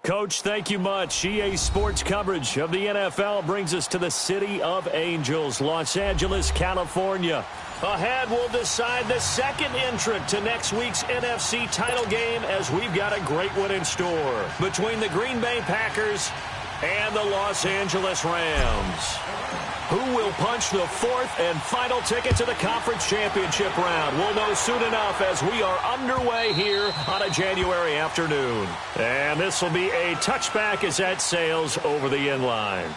Coach, thank you much. EA Sports coverage of the NFL brings us to the City of Angels, Los Angeles, California. Ahead, we'll decide the second entrant to next week's NFC title game as we've got a great one in store between the Green Bay Packers and the Los Angeles Rams. Who will punch the fourth and final ticket to the conference championship round? We'll know soon enough as we are underway here on a January afternoon. And this will be a touchback as that sails over the end line.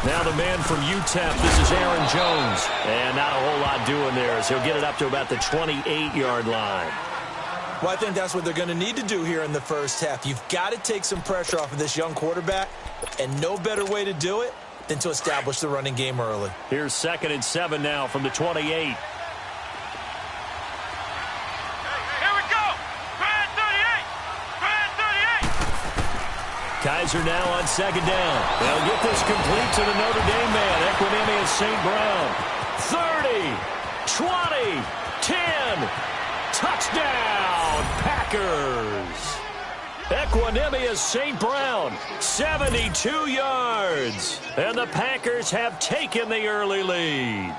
Now the man from UTEP, this is Aaron Jones. And not a whole lot doing there as he'll get it up to about the 28-yard line. Well, I think that's what they're going to need to do here in the first half. You've got to take some pressure off of this young quarterback, and no better way to do it than to establish the running game early. Here's 2nd and 7 now from the 28. Kaiser now on 2nd down. They'll get this complete to the Notre Dame man, Equanimeous St. Brown. 30, 20, 10, touchdown, Packers. Equanimeous St. Brown, 72 yards. And the Packers have taken the early lead.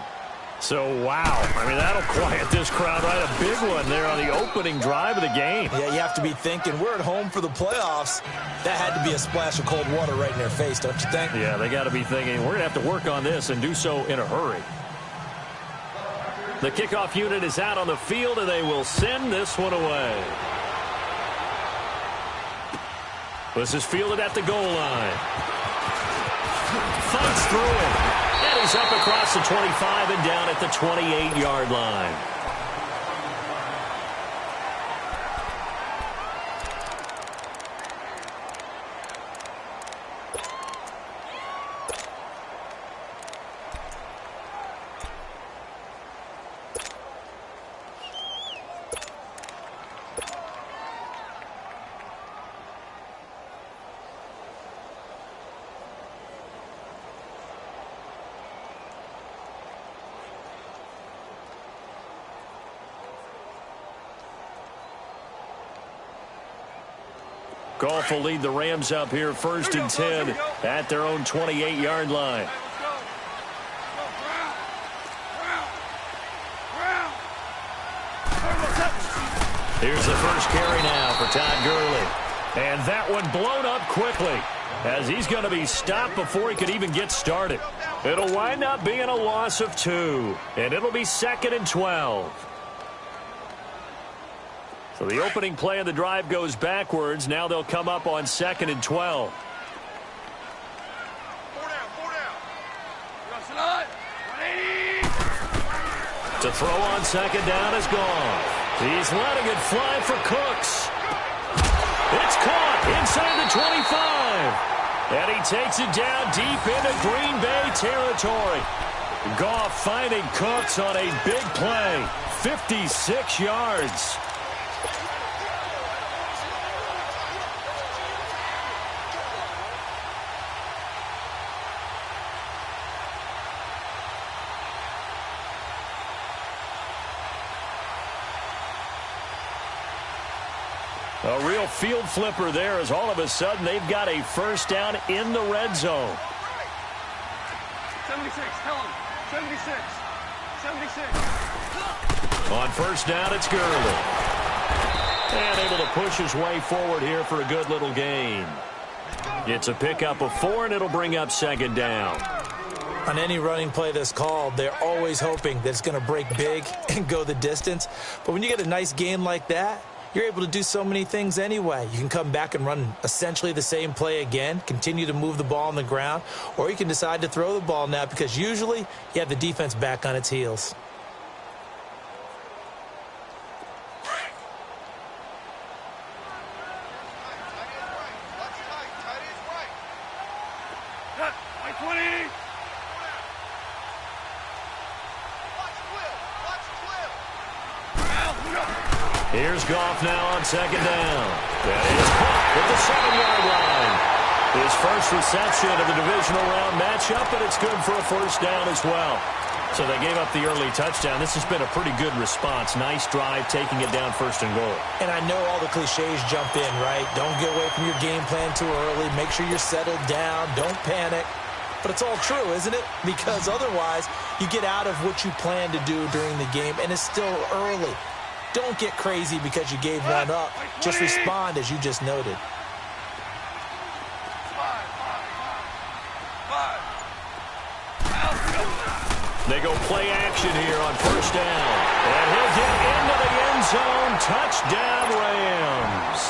So, wow. I mean, that'll quiet this crowd right. A big one there on the opening drive of the game. Yeah, you have to be thinking, we're at home for the playoffs. That had to be a splash of cold water right in their face, don't you think? Yeah, they got to be thinking, we're going to have to work on this and do so in a hurry. The kickoff unit is out on the field, and they will send this one away. This is fielded at the goal line. Fights through it. And he's up across the 25 and down at the 28-yard line. Goff will lead the Rams up here 1st and 10 at their own 28-yard line. Here's the first carry now for Todd Gurley. And that one blown up quickly. as he's going to be stopped before he could even get started. It'll wind up being a loss of 2, and it'll be 2nd and 12. So the opening play of the drive goes backwards. Now they'll come up on 2nd and 12. To throw on 2nd down is gone. He's letting it fly for Cooks. It's caught inside the 25. And he takes it down deep into Green Bay territory. Goff finding Cooks on a big play. 56 yards. A real field flipper there, as all of a sudden they've got a first down in the red zone. 76, tell him. 76. 76. On first down, it's Gurley. And able to push his way forward here for a good little gain. It's a pickup of 4, and it'll bring up 2nd down. On any running play that's called, they're always hoping that it's going to break big and go the distance. But when you get a nice gain like that, you're able to do so many things anyway. You can come back and run essentially the same play again, continue to move the ball on the ground, or you can decide to throw the ball now because usually you have the defense back on its heels. Here's Goff now on 2nd down. That is caught at the 7-yard line. His first reception of the divisional round matchup, and it's good for a first down as well. So they gave up the early touchdown. This has been a pretty good response. Nice drive, taking it down 1st and goal. And I know all the cliches jump in, right? Don't get away from your game plan too early. Make sure you're settled down. Don't panic. But it's all true, isn't it? Because otherwise, you get out of what you plan to do during the game, and it's still early. Don't get crazy because you gave one up. Just respond as you just noted. They go play action here on first down. And he'll get into the end zone. Touchdown, Rams.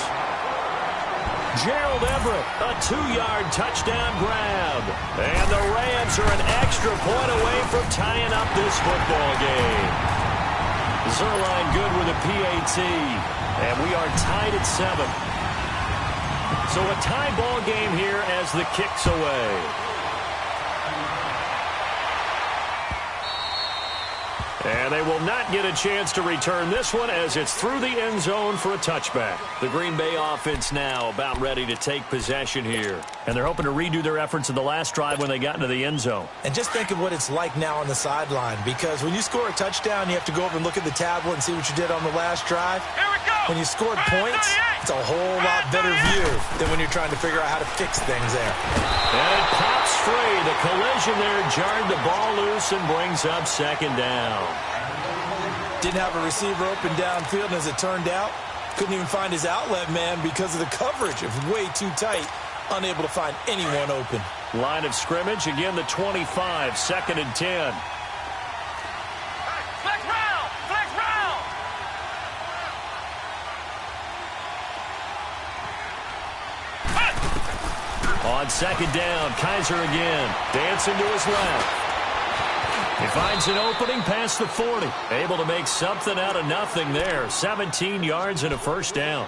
Gerald Everett, a 2-yard touchdown grab. And the Rams are an extra point away from tying up this football game. Zerline good with a PAT, and we are tied at 7. So a tie ball game here as the kick's away. And they will not get a chance to return this one as it's through the end zone for a touchback. The Green Bay offense now about ready to take possession here. And they're hoping to redo their efforts in the last drive when they got into the end zone. And just think of what it's like now on the sideline, because when you score a touchdown, you have to go over and look at the tablet and see what you did on the last drive. Here we go. When you scored points, it's a whole lot better view than when you're trying to figure out how to fix things there. And it pops free. The collision there jarred the ball loose and brings up 2nd down. Didn't have a receiver open downfield, and as it turned out, couldn't even find his outlet man because of the coverage. It was way too tight, unable to find anyone open. Line of scrimmage, again the 25, 2nd and 10. Flex round! Flex round! On 2nd down, Kaiser again, dancing to his left. He finds an opening past the 40. Able to make something out of nothing there. 17 yards and a first down.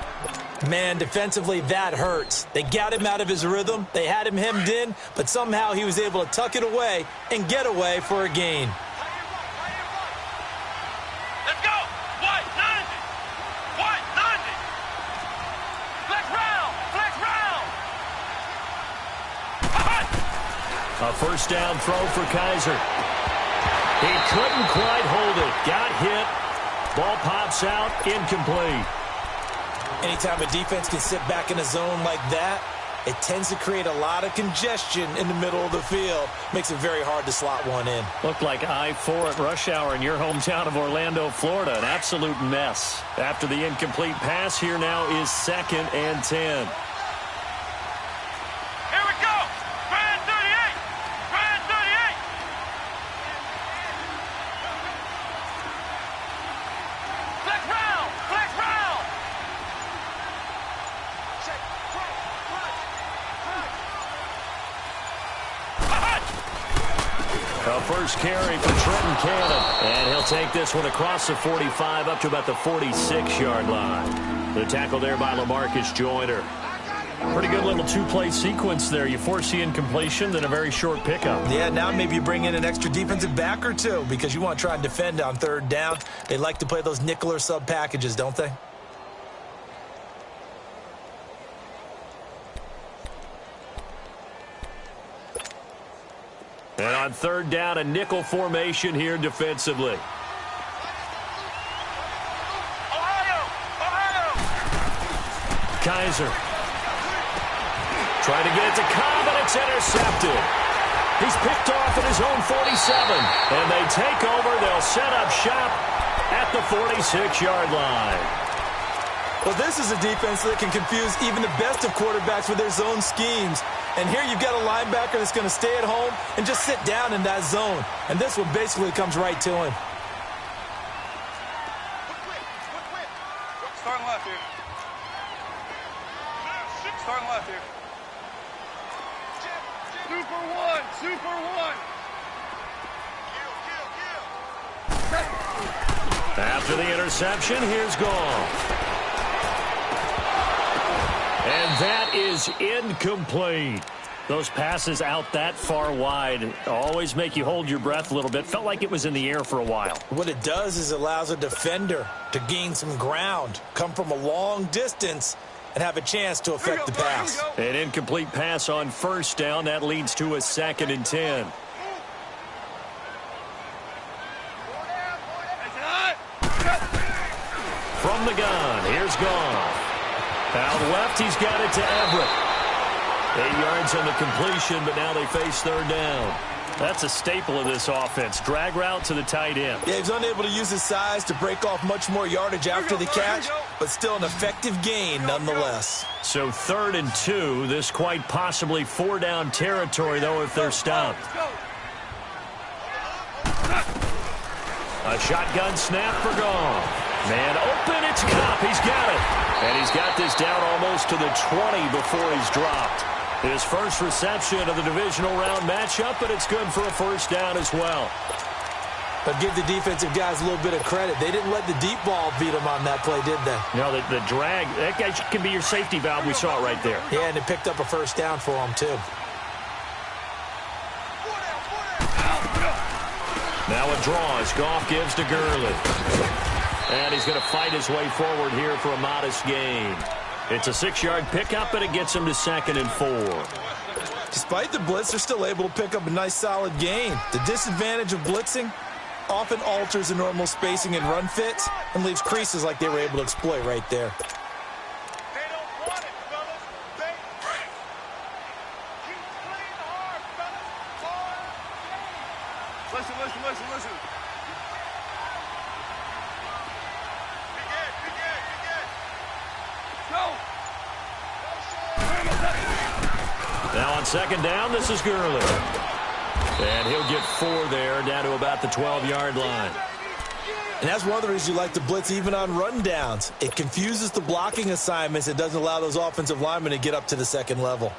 Man, defensively, that hurts. They got him out of his rhythm. They had him hemmed in, but somehow he was able to tuck it away and get away for a gain. Let's go! White, 90! White, 90! Flex round! Flex round! A first down throw for Kaiser. He couldn't quite hold it. Got hit. Ball pops out. Incomplete. Anytime a defense can sit back in a zone like that, it tends to create a lot of congestion in the middle of the field. Makes it very hard to slot one in. Looked like I-4 at rush hour in your hometown of Orlando, Florida. An absolute mess. After the incomplete pass, here now is 2nd and 10. Here we go! first carry for Trenton Cannon. And he'll take this one across the 45 up to about the 46-yard line. The tackle there by LaMarcus Joyner. Pretty good little two-play sequence there. You force the incompletion, then a very short pickup. Yeah, now maybe you bring in an extra defensive back or two because you want to try and defend on third down. They like to play those nickel or sub packages, don't they? And on third down, a nickel formation here defensively. Kaiser. Trying to get it to Cobb, and it's intercepted. He's picked off at his own 47. And they take over. They'll set up shop at the 46-yard line. Well, this is a defense that can confuse even the best of quarterbacks with their zone schemes. And here you've got a linebacker that's going to stay at home and just sit down in that zone. And this one basically comes right to him. Starting left here. Starting left here. Super one. Super one. After the interception, here's Goff. And that is incomplete. Those passes out that far wide always make you hold your breath a little bit. Felt like it was in the air for a while. What it does is it allows a defender to gain some ground, come from a long distance, and have a chance to affect the pass. An incomplete pass on first down. That leads to a 2nd and 10. From the gun, here's Goff. Out left, he's got it to Everett. 8 yards on the completion, but now they face third down. That's a staple of this offense. Drag route to the tight end. Yeah, he's unable to use his size to break off much more yardage after the catch, but still an effective gain nonetheless. So 3rd and 2. This quite possibly 4-down territory, though, if they're stopped. A shotgun snap for Goff. Man open, it's Kopp. He's got it. And he's got this down almost to the 20 before he's dropped. His first reception of the divisional round matchup, but it's good for a first down as well. But give the defensive guys a little bit of credit. They didn't let the deep ball beat them on that play, did they? No, the drag, that guy can be your safety valve. We saw it right there. Yeah, and it picked up a first down for him, too. Now a draw as Goff gives to Gurley. And he's going to fight his way forward here for a modest gain. It's a 6-yard pickup, and it gets him to 2nd and 4. Despite the blitz, they're still able to pick up a nice solid gain. The disadvantage of blitzing often alters the normal spacing and run fits and leaves creases like they were able to exploit right there. They don't want it, fellas. They break. Keep playing hard, fellas. Hard. Listen. Now on 2nd down, this is Gurley. And he'll get 4 there, down to about the 12-yard line. And that's one of the reasons you like to blitz even on rundowns. It confuses the blocking assignments. It doesn't allow those offensive linemen to get up to the second level.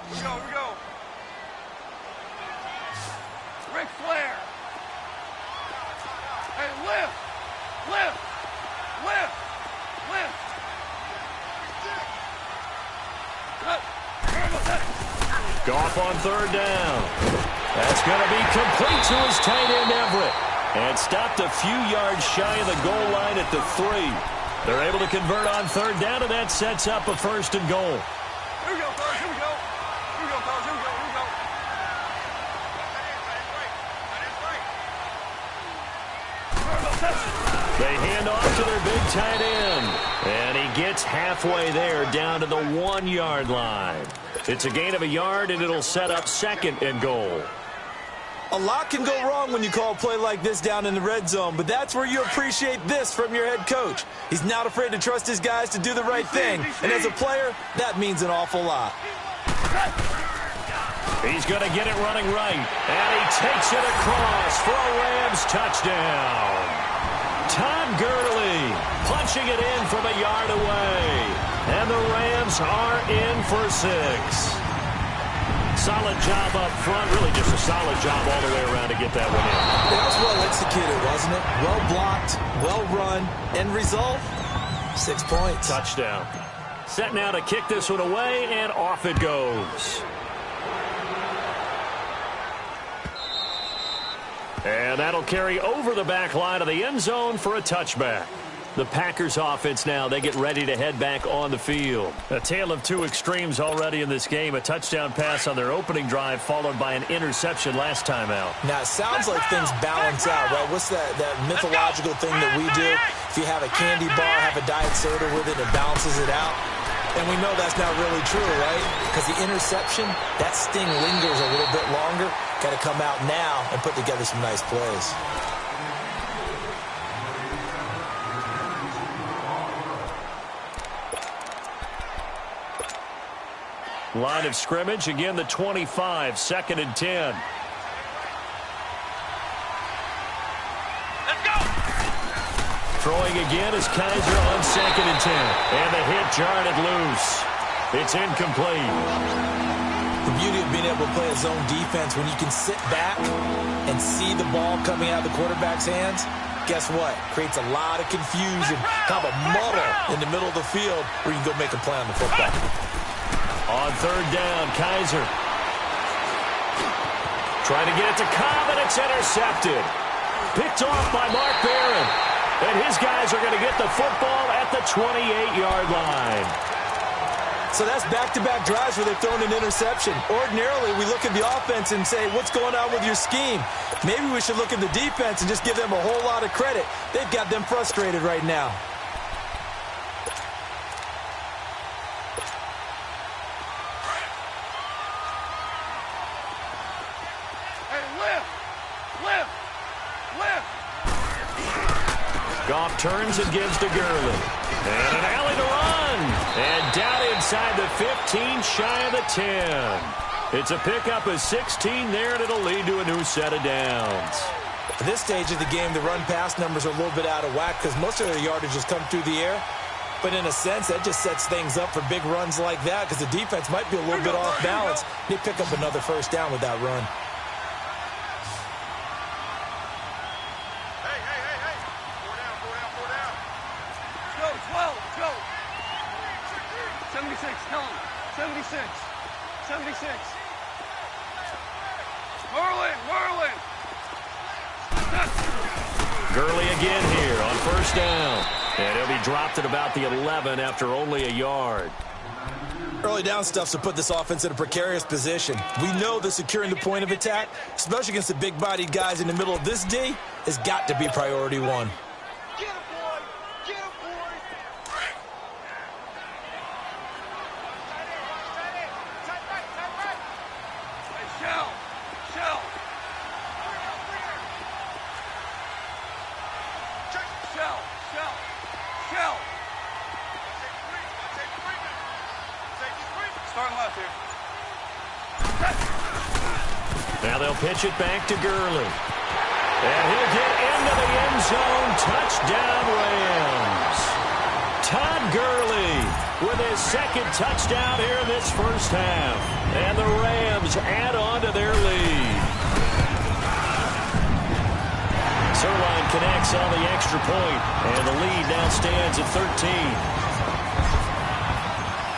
Here we go. Ric Flair. Hey, lift. Goff on 3rd down. That's going to be complete to his tight end, Everett. And stopped a few yards shy of the goal line at the 3. They're able to convert on 3rd down, and that sets up a 1st and goal. Here we go, fellas. Here we go. They hand off to their big tight end. And he gets halfway there, down to the 1-yard line. It's a gain of a yard, and it'll set up 2nd and goal. A lot can go wrong when you call a play like this down in the red zone, but that's where you appreciate this from your head coach. He's not afraid to trust his guys to do the right thing, and as a player, that means an awful lot. He's going to get it running right, and he takes it across for a Rams touchdown. Todd Gurley punching it in from a yard away. And the Rams are in for 6. Solid job up front. Really just a solid job all the way around to get that one in. That was well executed, wasn't it? Well blocked, well run. End result, 6 points. Touchdown. Set now to kick this one away, and off it goes. And that'll carry over the back line of the end zone for a touchback. The Packers offense now, they get ready to head back on the field. A tale of two extremes already in this game. A touchdown pass on their opening drive followed by an interception last time out. Now, it sounds like things balance out, right? What's that mythological thing that we do? If you have a candy bar, have a diet soda with it, it balances it out. And we know that's not really true, right? Because the interception, that sting lingers a little bit longer. Got to come out now and put together some nice plays. Line of scrimmage, again the 25, 2nd and 10. Let's go. Throwing again is Kaiser on 2nd and 10. And the hit jarred it loose. It's incomplete. The beauty of being able to play a zone defense when you can sit back and see the ball coming out of the quarterback's hands, guess what? Creates a lot of confusion, kind of a muddle in the middle of the field where you can go make a play on the football. On 3rd down, Kaiser. Trying to get it to Cobb, and it's intercepted. Picked off by Mark Barron. And his guys are going to get the football at the 28-yard line. So that's back-to-back drives where they've thrown an interception. Ordinarily, we look at the offense and say, what's going on with your scheme? Maybe we should look at the defense and just give them a whole lot of credit. They've got them frustrated right now. Goff turns and gives to Gurley. And an alley to run. And down inside the 15, shy of the 10. It's a pickup of 16 there, and it'll lead to a new set of downs. At this stage of the game, the run-pass numbers are a little bit out of whack because most of their yardage has come through the air. But in a sense, that just sets things up for big runs like that because the defense might be a little bit off balance. They pick up another 1st down with that run. Gurley again here on 1st down. And he'll be dropped at about the 11 after only a yard. Early down stuff to put this offense in a precarious position. We know that securing the point of attack, especially against the big-bodied guys in the middle of this D, has got to be priority 1. Get him, boy. Get him, boy. Tight right. Hey, Shell. Shell. Starting left here. Now they'll pitch it back to Gurley. And he'll get into the end zone. Touchdown, Rams. Todd Gurley with his 2nd touchdown here in this 1st half. And the Rams add on to their lead. Sirline connects on the extra point, and the lead now stands at 13.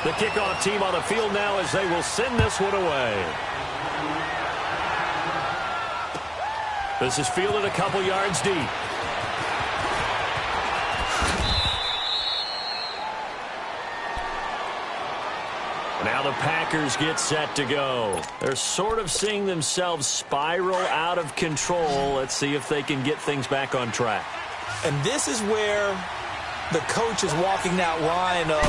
The kickoff team on the field now as they will send this one away. This is fielded a couple yards deep. Now the Packers get set to go. They're sort of seeing themselves spiral out of control. Let's see if they can get things back on track. And this is where the coach is walking that line of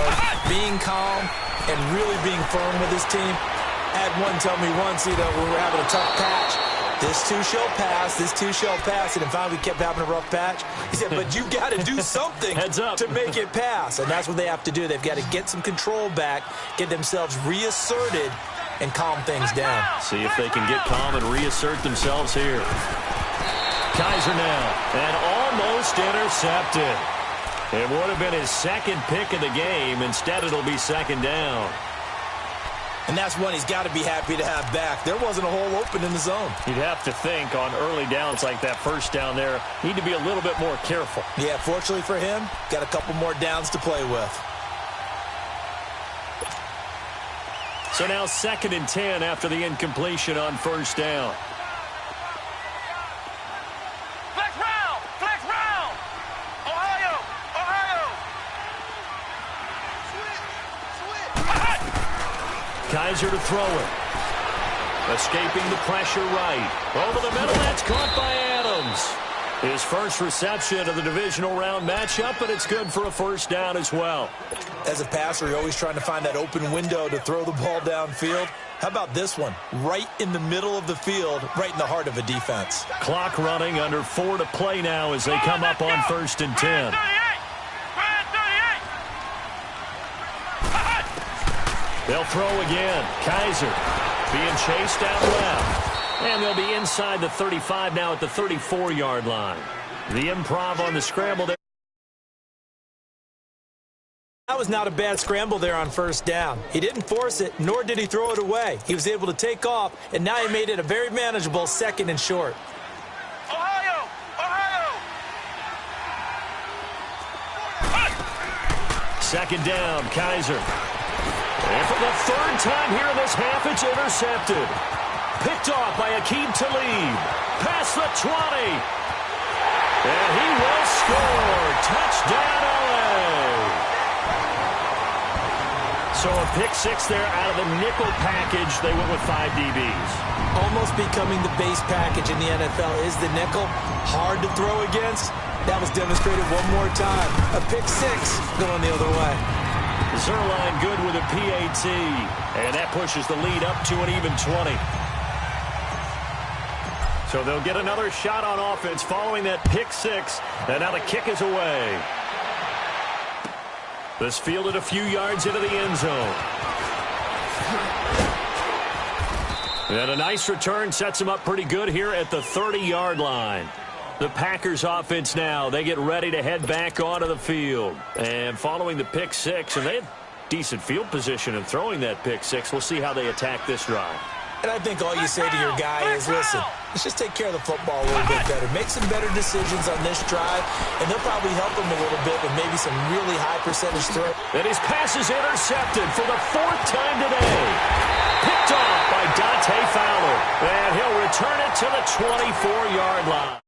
being calm and really being firm with his team. I had one tell me once, when we were having a tough patch, this too shall pass, this too shall pass, and then finally we kept having a rough patch. He said, but you got to do something to make it pass, and that's what they have to do. They've got to get some control back, get themselves reasserted, and calm things down. See if they can get calm and reassert themselves here. Kaiser now, and almost intercepted. It would have been his second pick of the game. Instead, it'll be second down. And that's one he's got to be happy to have back. There wasn't a hole open in the zone. You'd have to think on early downs like that first down there, need to be a little bit more careful. Yeah, fortunately for him, got a couple more downs to play with. So now 2nd and 10 after the incompletion on first down. Flex round! Flex round! Ohio! Ohio! Kaiser to throw it. Escaping the pressure right. Over the middle, that's caught by Adams. His first reception of the divisional round matchup, but it's good for a first down as well. As a passer, you're always trying to find that open window to throw the ball downfield. How about this one? Right in the middle of the field, right in the heart of a defense. Clock running, under 4 to play now as they come up on 1st and 10. They'll throw again. Kaiser being chased out left. And they'll be inside the 35 now at the 34-yard line. The improv on the scramble there. That was not a bad scramble there on first down. He didn't force it, nor did he throw it away. He was able to take off, and now he made it a very manageable 2nd and short. Ohio! Ohio! 2nd down, Kaiser. And for the 3rd time here in this half, it's intercepted. Picked off by Aqib Talib. Past the 20. And he will score. Touchdown, LA. So a pick 6 there out of the nickel package. They went with 5 DBs. Almost becoming the base package in the NFL is the nickel. Hard to throw against. That was demonstrated one more time. A pick 6 going the other way. Zerline good with a PAT. And that pushes the lead up to an even 20. So they'll get another shot on offense following that pick 6. And now the kick is away. This fielded a few yards into the end zone. And a nice return sets them up pretty good here at the 30-yard line. The Packers offense now, they get ready to head back onto the field. And following the pick 6, and they had decent field position in throwing that pick 6. We'll see how they attack this drive. And I think all you say to your guy is, listen, let's just take care of the football a little bit better. Make some better decisions on this drive, and they'll probably help him a little bit with maybe some really high percentage throw. And his pass is intercepted for the 4th time today. Picked off by Dante Fowler. And he'll return it to the 24-yard line.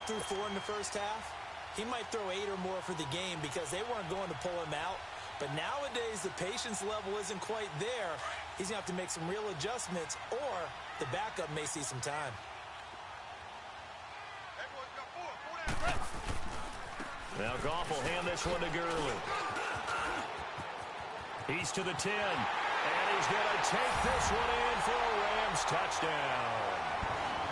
Through 4 in the first half, he might throw 8 or more for the game because they weren't going to pull him out. But nowadays, the patience level isn't quite there. He's going to have to make some real adjustments, or the backup may see some time. Now Goff will hand this one to Gurley. He's to the 10, and he's going to take this one in for a Rams touchdown.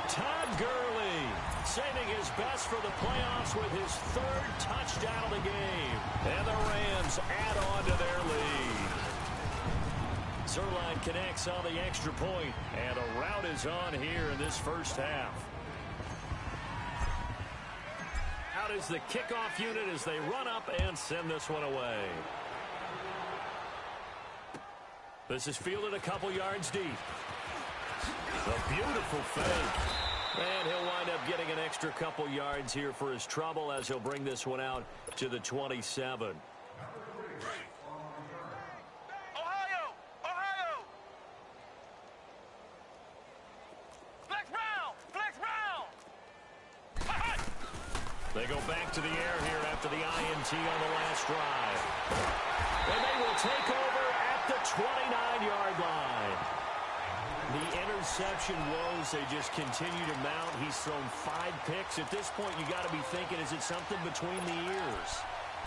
Todd Gurley saving his best for the playoffs with his 3rd touchdown of the game. And the Rams add on to their lead. Zerline connects on the extra point, and a rout is on here in this first half. Out is the kickoff unit as they run up and send this one away. This is fielded a couple yards deep. A beautiful fake. And he'll wind up getting an extra couple yards here for his trouble as he'll bring this one out to the 27. Ohio! Ohio! Flex round! Flex round! They go back to the air here after the INT on the last drive. And they will take over at the 29-yard line. The interception woes, they just continue to mount. He's thrown 5 picks. At this point, you got to be thinking, is it something between the ears?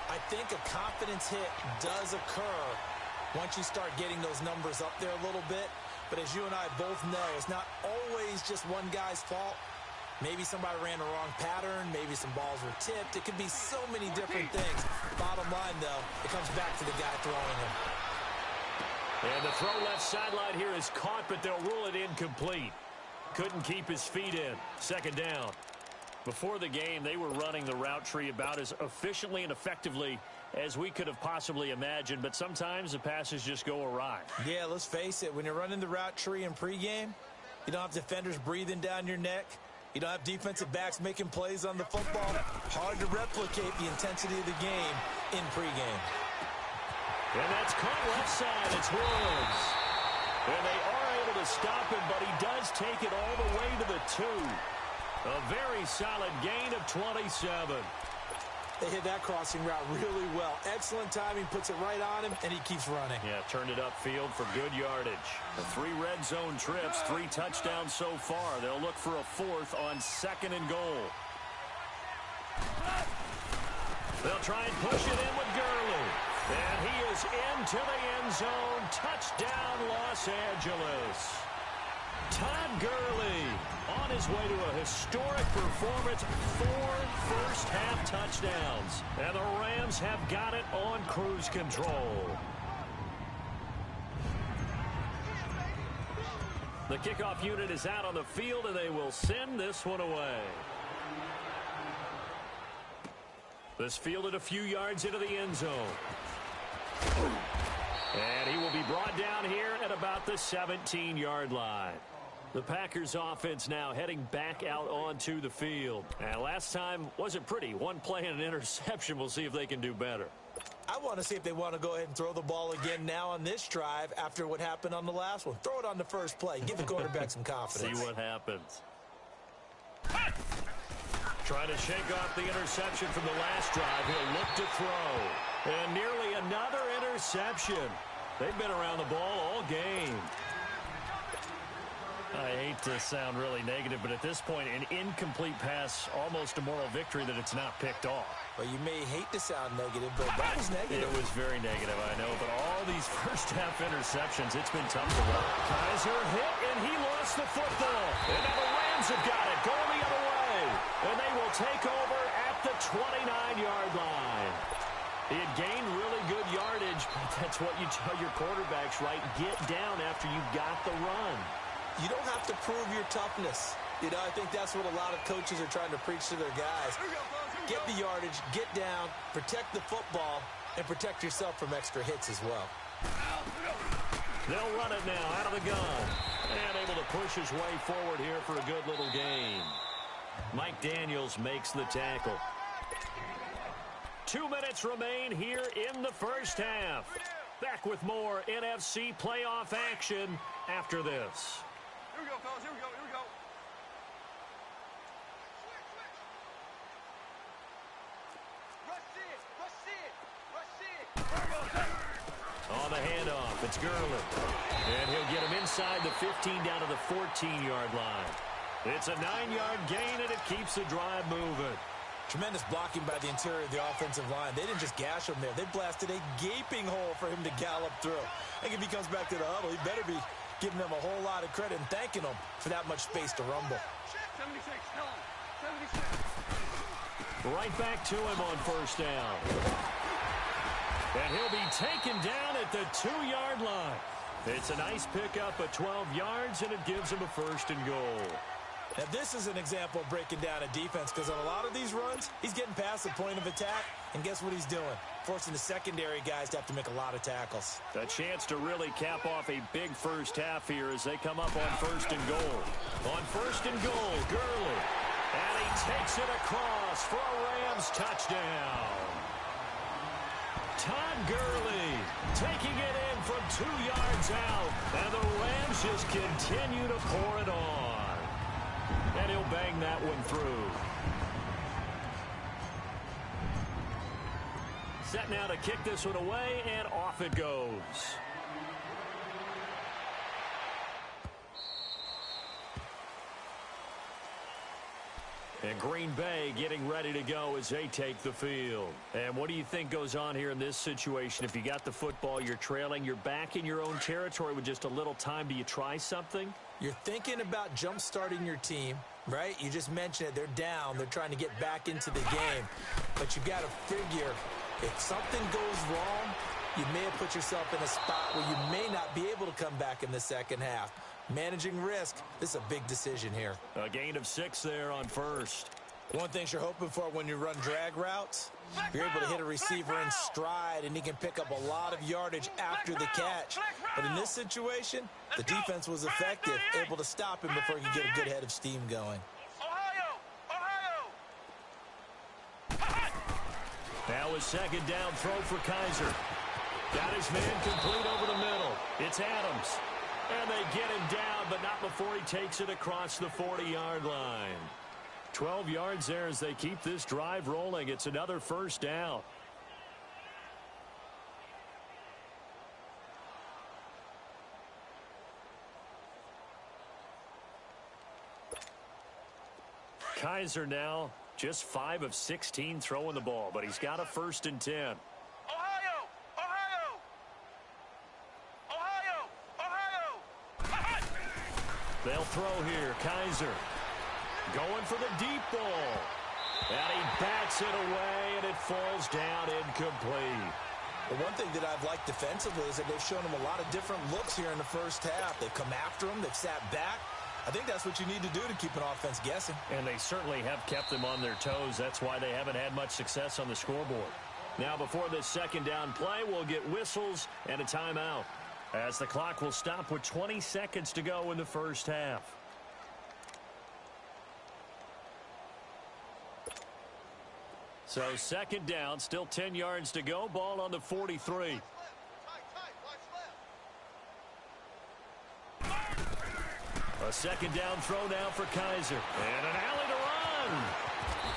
I think a confidence hit does occur once you start getting those numbers up there a little bit. But as you and I both know, it's not always just one guy's fault. Maybe somebody ran the wrong pattern. Maybe some balls were tipped. It could be so many different things. Bottom line, though, it comes back to the guy throwing him. And the throw left sideline here is caught, but they'll rule it incomplete. Couldn't keep his feet in. Second down. Before the game, they were running the route tree about as efficiently and effectively as we could have possibly imagined, but sometimes the passes just go awry. Yeah, let's face it. When you're running the route tree in pregame, you don't have defenders breathing down your neck. You don't have defensive backs making plays on the football. Hard to replicate the intensity of the game in pregame. And that's caught left side. It's Woods. And they are able to stop him, but he does take it all the way to the 2. A very solid gain of 27. They hit that crossing route really well. Excellent timing, puts it right on him, and he keeps running. Yeah, turned it upfield for good yardage. The 3 red zone trips, 3 touchdowns so far. They'll look for a 4th on 2nd and goal. They'll try and push it in with Gurley. And he is into the end zone. Touchdown, Los Angeles. Todd Gurley on his way to a historic performance. 4 first-half touchdowns. And the Rams have got it on cruise control. The kickoff unit is out on the field, and they will send this one away. This fielded a few yards into the end zone. And he will be brought down here at about the 17-yard line. The Packers offense now heading back out onto the field. And last time wasn't pretty. 1 play and an interception. We'll see if they can do better. I want to see if they want to go ahead and throw the ball again now on this drive after what happened on the last one. Throw it on the first play. Give the quarterback some confidence. See what happens. Trying to shake off the interception from the last drive. He'll look to throw. And nearly another interception. They've been around the ball all game. I hate to sound really negative, but at this point, an incomplete pass, almost a moral victory that it's not picked off. Well, you may hate to sound negative, but that was negative. It was very negative, I know, but all these first-half interceptions, it's been tough to run. Kaiser hit, and he lost the football. And now the Rams have got it, going the other way. And they will take over at the 29-yard line. He had gained really good yardage, but that's what you tell your quarterbacks, right? Get down after you've got the run. You don't have to prove your toughness. You know, I think that's what a lot of coaches are trying to preach to their guys. Get the yardage, get down, protect the football, and protect yourself from extra hits as well. They'll run it now out of the gun. And able to push his way forward here for a good little gain. Mike Daniels makes the tackle. 2 minutes remain here in the first half. Back with more NFC playoff action after this. Here we go, fellas. Here we go. Here we go. Rush it. Rush it. Rush it. On the handoff, it's Gurley. And he'll get him inside the 15 down to the 14-yard line. It's a 9-yard gain, and it keeps the drive moving. Tremendous blocking by the interior of the offensive line. They didn't just gash him there. They blasted a gaping hole for him to gallop through. I think if he comes back to the huddle, he better be giving them a whole lot of credit and thanking them for that much space to rumble. 76. Tell him. 76. Right back to him on first down. And he'll be taken down at the 2-yard line. It's a nice pickup of 12 yards, and it gives him a first and goal. Now, this is an example of breaking down a defense because on a lot of these runs, he's getting past the point of attack, and guess what he's doing? Forcing the secondary guys to have to make a lot of tackles. A chance to really cap off a big first half here as they come up on first and goal. On first and goal, Gurley. And he takes it across for a Rams touchdown. Todd Gurley taking it in from 2 yards out. And the Rams just continue to pour it on. And he'll bang that one through. Set now to kick this one away, and off it goes. And Green Bay getting ready to go as they take the field. And what do you think goes on here in this situation? If you got the football, you're trailing, you're back in your own territory with just a little time. Do you try something? You're thinking about jump-starting your team. Right? You just mentioned it. They're down. They're trying to get back into the game. But you got to figure, if something goes wrong, you may have put yourself in a spot where you may not be able to come back in the second half. Managing risk, this is a big decision here. A gain of 6 there on first. One thing you're hoping for when you run drag routes, you're able to hit a receiver in stride, and he can pick up a lot of yardage after the catch. But in this situation, the defense was effective, able to stop him before he could get a good head of steam going. Now a second down throw for Kaiser. Got his man complete over the middle. It's Adams. And they get him down, but not before he takes it across the 40-yard line. 12 yards there as they keep this drive rolling. It's another first down. Kaiser now just 5 of 16 throwing the ball, but he's got a 1st and 10. They'll throw here. Kaiser going for the deep ball. And he bats it away, and it falls down incomplete. Well, one thing that I've liked defensively is that they've shown him a lot of different looks here in the first half. They've come after him. They've sat back. I think that's what you need to do to keep an offense guessing. And they certainly have kept them on their toes. That's why they haven't had much success on the scoreboard. Now, before this second down play, we'll get whistles and a timeout, as the clock will stop with 20 seconds to go in the first half. So second down, still 10 yards to go. Ball on the 43. A second down throw now for Kaiser. And an alley to run.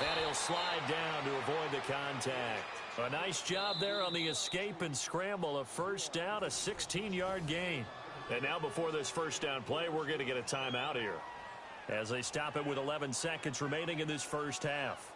And he'll slide down to avoid the contact. A nice job there on the escape and scramble. A first down, a 16-yard gain. And now before this first down play, we're going to get a timeout here, as they stop it with 11 seconds remaining in this first half.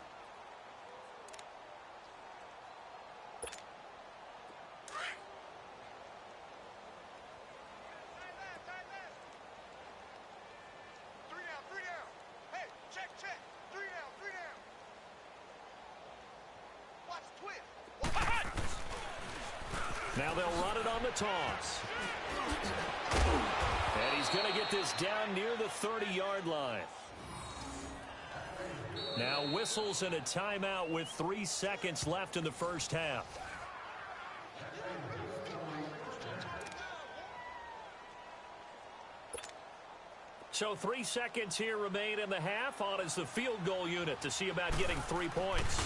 Now they'll run it on the toss. And he's going to get this down near the 30-yard line. Now whistles and a timeout with 3 seconds left in the first half. So 3 seconds here remain in the half. On is the field goal unit to see about getting 3 points.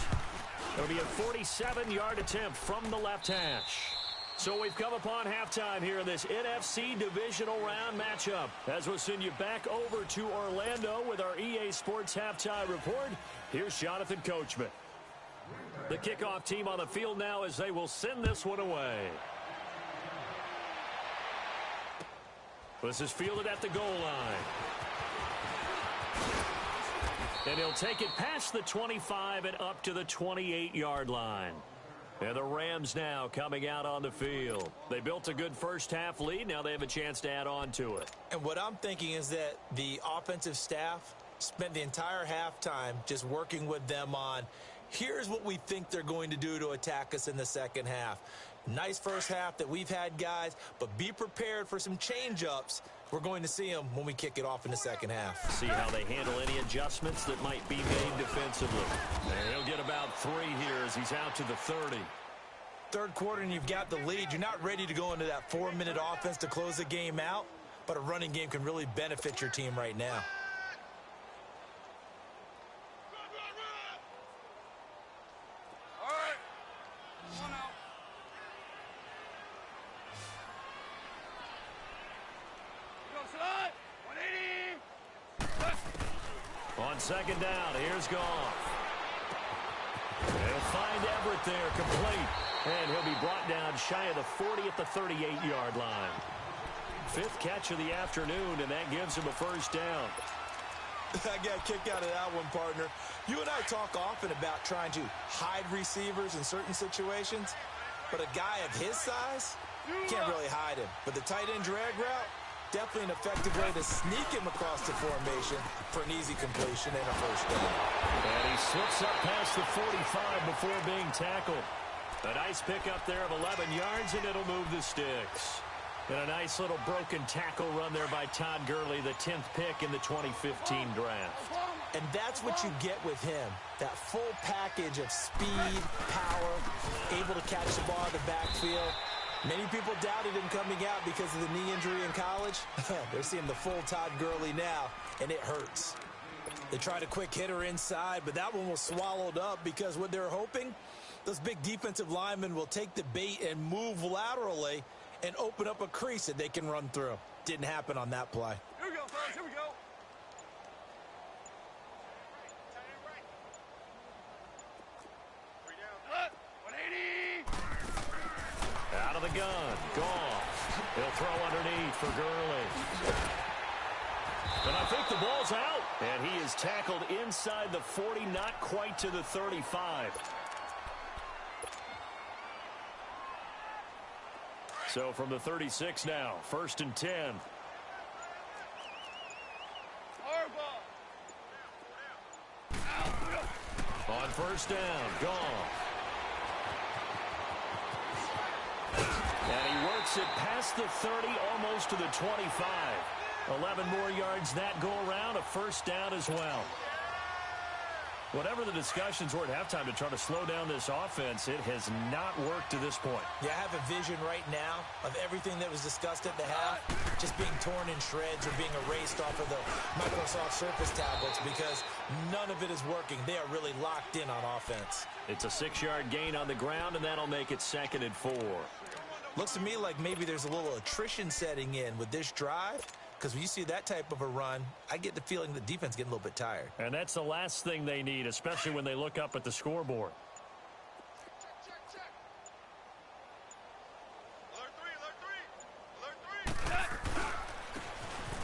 It'll be a 47-yard attempt from the left hash. So we've come upon halftime here in this NFC divisional round matchup, as we'll send you back over to Orlando with our EA Sports halftime report. Here's Jonathan Coachman. The kickoff team on the field now as they will send this one away. This is fielded at the goal line. And he'll take it past the 25 and up to the 28-yard line. And the Rams now coming out on the field. They built a good first-half lead. Now they have a chance to add on to it. And what I'm thinking is that the offensive staff spent the entire halftime just working with them on, here's what we think they're going to do to attack us in the second half. Nice first half that we've had, guys, but be prepared for some change-ups. We're going to see them when we kick it off in the second half. See how they handle any adjustments that might be made defensively. And he'll get about 3 here as he's out to the 30. Third quarter and you've got the lead. You're not ready to go into that 4-minute offense to close the game out, but a running game can really benefit your team right now. On second down, here's Goff. They'll find Everett there, complete. And he'll be brought down shy of the 40 at the 38-yard line. 5th catch of the afternoon, and that gives him a first down. I got a kick out of that one, partner. You and I talk often about trying to hide receivers in certain situations, but a guy of his size can't really hide him. But the tight end drag route, Definitely an effective way to sneak him across the formation for an easy completion and a first down. And he slips up past the 45 before being tackled. A nice pickup there of 11 yards, and it'll move the sticks. And a nice little broken tackle run there by Todd Gurley, the 10th pick in the 2015 draft. And that's what you get with him, that full package of speed, power, able to catch the ball in the backfield. Many people doubted him coming out because of the knee injury in college. They're seeing the full Todd Gurley now, and it hurts. They tried a quick hitter inside, but that one was swallowed up because what they're hoping, those big defensive linemen will take the bait and move laterally and open up a crease that they can run through. Didn't happen on that play. Here we go, fellas. Here we go. Cut. 180. Out of the gun. Goff. He'll throw underneath for Gurley. And I think the ball's out. And he is tackled inside the 40, not quite to the 35. So from the 36 now, 1st and 10. On 1st down, Goff. And he works it past the 30, almost to the 25. 11 more yards that go around, a first down as well. Whatever the discussions were at halftime to try to slow down this offense, it has not worked to this point. Yeah, I have a vision right now of everything that was discussed at the half just being torn in shreds or being erased off of the Microsoft Surface tablets because none of it is working. They are really locked in on offense. It's a 6-yard gain on the ground, and that'll make it 2nd and 4. Looks to me like maybe there's a little attrition setting in with this drive. Because when you see that type of a run, I get the feeling the defense getting a little bit tired. And that's the last thing they need, especially when they look up at the scoreboard. Check. Alert three.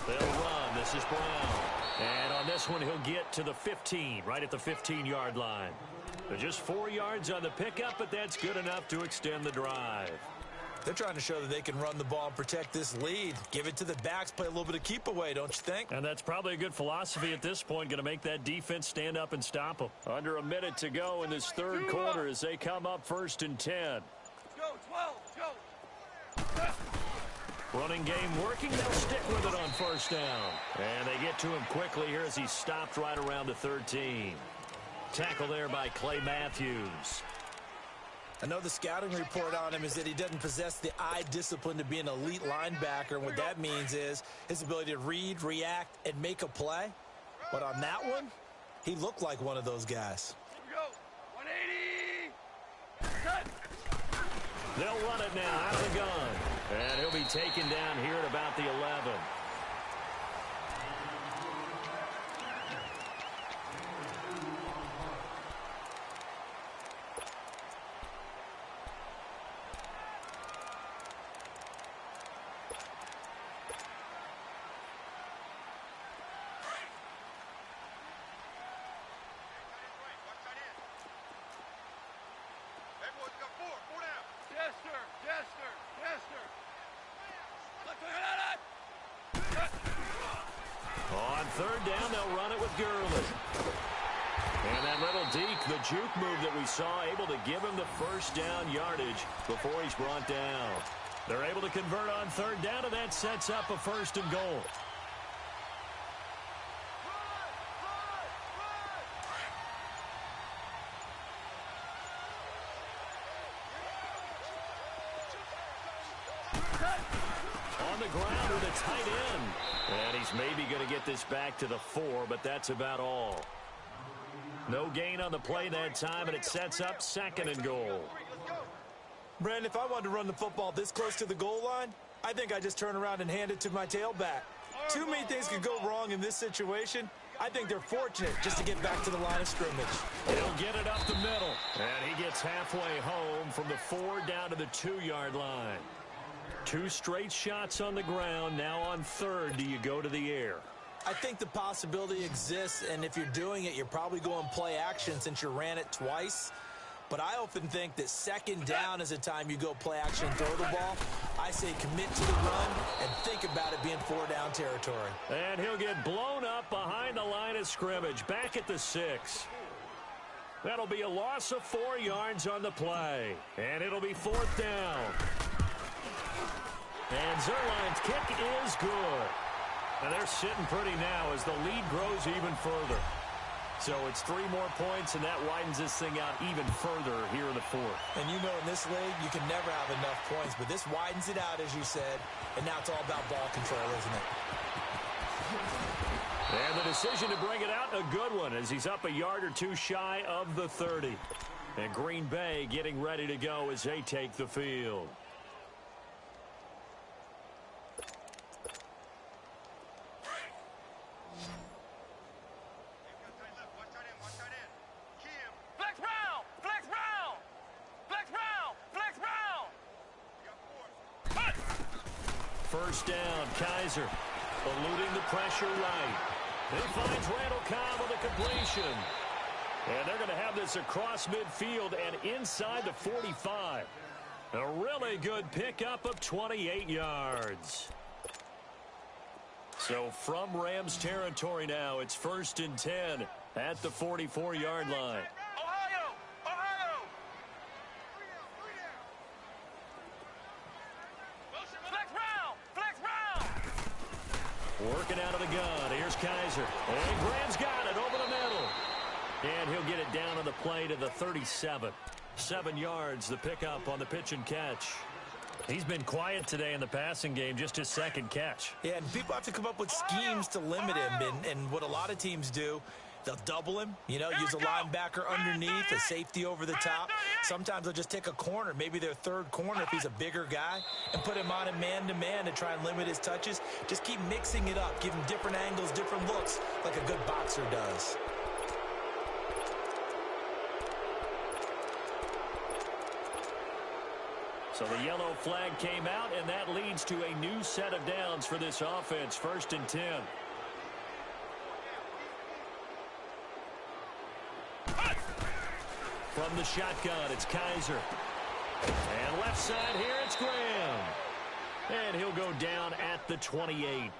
They'll run. This is Brown. And on this one, he'll get to the 15, right at the 15-yard line. But just 4 yards on the pickup, but that's good enough to extend the drive. They're trying to show that they can run the ball and protect this lead. Give it to the backs, play a little bit of keep away, don't you think? And that's probably a good philosophy at this point, going to make that defense stand up and stop them. Under a minute to go in this third quarter as they come up 1st and 10. Go, 12, go. Running game working, they'll stick with it on 1st down. And they get to him quickly here as he's stopped right around the 13. Tackle there by Clay Matthews. I know the scouting report on him is that he doesn't possess the eye discipline to be an elite linebacker. And what that means is his ability to read, react, and make a play. But on that one, he looked like one of those guys. Here we go. 180. Cut. They'll run it now out of the gun. And he'll be taken down here at about the 11. On 3rd down, they'll run it with Gurley. And that little deke, the juke move that we saw, able to give him the 1st down yardage before he's brought down. They're able to convert on 3rd down, and that sets up a 1st and goal. On the ground with a tight end. And he's maybe going to get this back to the 4, but that's about all. No gain on the play that time, and it sets up 2nd and goal. Brandon, if I wanted to run the football this close to the goal line, I think I just turn around and hand it to my tailback. Too many things could go wrong in this situation. I think they're fortunate just to get back to the line of scrimmage. He'll get it up the middle, and he gets halfway home from the 4 down to the 2-yard line. 2 straight shots on the ground. Now on 3rd, do you go to the air? I think the possibility exists, and if you're doing it, you're probably going play action since you ran it twice. But I often think that second down is a time you go play action and throw the ball. I say commit to the run and think about it being 4-down territory. And he'll get blown up behind the line of scrimmage, back at the 6. That'll be a loss of 4 yards on the play. And it'll be 4th down. And L2lr's kick is good. And they're sitting pretty now as the lead grows even further. So it's 3 more points, and that widens this thing out even further here in the 4th. And you know in this league, you can never have enough points, but this widens it out, as you said, and now it's all about ball control, isn't it? And the decision to bring it out, a good one, as he's up a yard or 2 shy of the 30. And Green Bay getting ready to go as they take the field. First down, Kaiser eluding the pressure right. He finds Randall Cobb with a completion. And they're going to have this across midfield and inside the 45. A really good pickup of 28 yards. So from Rams territory now, it's 1st and 10 at the 44-yard line. Working out of the gun. Here's Kaiser. And Graham's got it over the middle. And he'll get it down on the play to the 37. 7 yards, the pickup on the pitch and catch. He's been quiet today in the passing game, just his 2nd catch. Yeah, and people have to come up with schemes to limit him. And what a lot of teams do, they'll double him, use a linebacker underneath, a safety over the top. Sometimes they'll just take a corner, maybe their 3rd corner if he's a bigger guy, and put him on a man-to-man to try and limit his touches. Just keep mixing it up, give him different angles, different looks, like a good boxer does. So the yellow flag came out, and that leads to a new set of downs for this offense, 1st and 10. From the shotgun, it's Kaiser. And left side here, it's Graham. And he'll go down at the 28.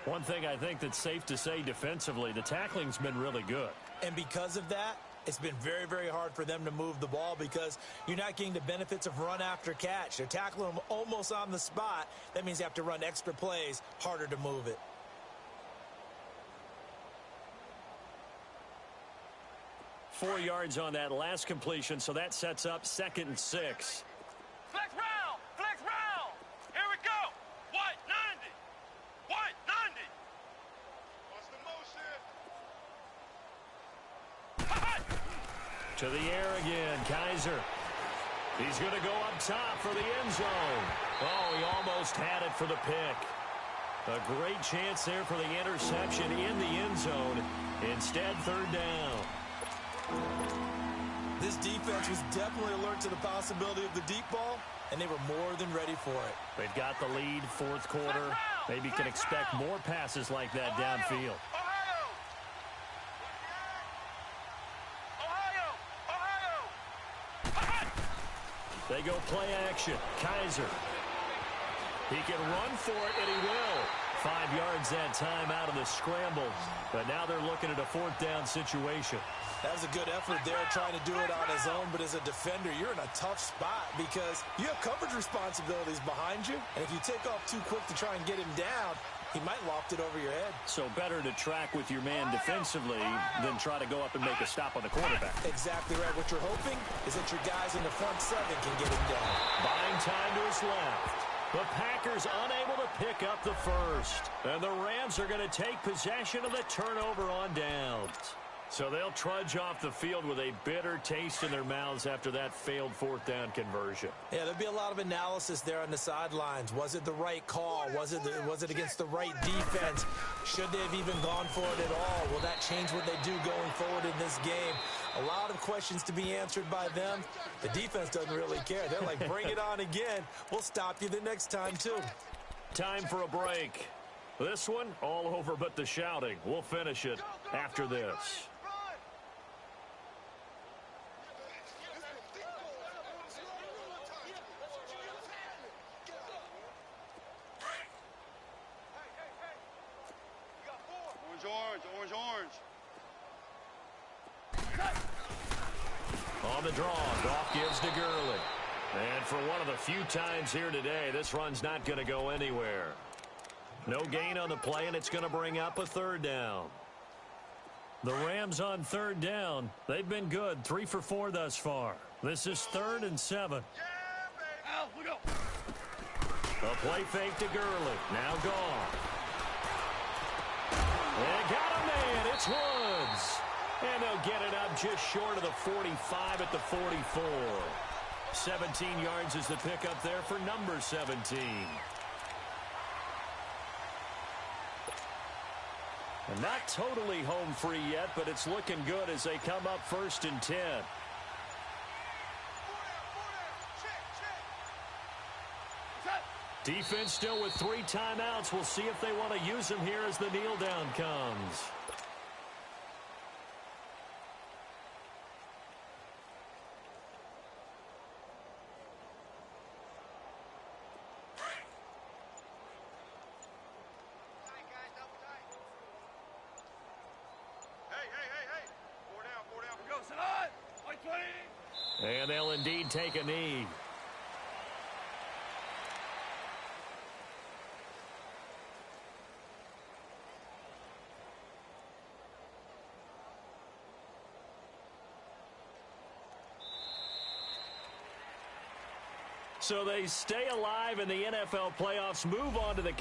One thing I think that's safe to say defensively, the tackling's been really good. And because of that, it's been very, very hard for them to move the ball because you're not getting the benefits of run after catch. They're tackling them almost on the spot. That means you have to run extra plays, harder to move it. Four yards on that last completion, so that sets up 2nd and 6. Flex round! Flex round! Here we go! White 90! White 90! What's the motion? To the air again, Kaiser. He's going to go up top for the end zone. Oh, he almost had it for the pick. A great chance there for the interception in the end zone. Instead, 3rd down. This defense was definitely alert to the possibility of the deep ball, and they were more than ready for it. They've got the lead, 4th quarter. Maybe can expect more passes like that downfield. They go play action. Kaiser. He can run for it, and he will. 5 yards that time out of the scramble. But now they're looking at a 4th down situation. That was a good effort there, trying to do it on his own. But as a defender, you're in a tough spot because you have coverage responsibilities behind you. And if you take off too quick to try and get him down, he might loft it over your head. So better to track with your man defensively than try to go up and make a stop on the quarterback. Exactly right. What you're hoping is that your guys in the front 7 can get him down. Buying time to his left. The Packers unable to pick up the first. And the Rams are going to take possession of the turnover on downs. So they'll trudge off the field with a bitter taste in their mouths after that failed 4th down conversion. Yeah, there'll be a lot of analysis there on the sidelines. Was it the right call? Was it against the right defense? Should they have even gone for it at all? Will that change what they do going forward in this game? A lot of questions to be answered by them. The defense doesn't really care. They're like, bring it on again. We'll stop you the next time, too. Time for a break. This one, all over but the shouting. We'll finish it after this. Orange, orange, orange, orange. On the draw, Goff gives to Gurley. And for one of the few times here today, this run's not going to go anywhere. No gain on the play, and it's going to bring up a third down. The Rams on third down. They've been good, 3 for 4 thus far. This is 3rd and 7. Yeah, baby. Al, look up. A play fake to Gurley. Now gone. They got a man. It's Woods. And they'll get it up just short of the 45 at the 44. 17 yards is the pickup there for number 17. And not totally home free yet, but it's looking good as they come up 1st and 10. Defense still with 3 timeouts. We'll see if they want to use them here as the kneel down comes. And they'll indeed take a knee. So they stay alive in the NFL playoffs, move on to the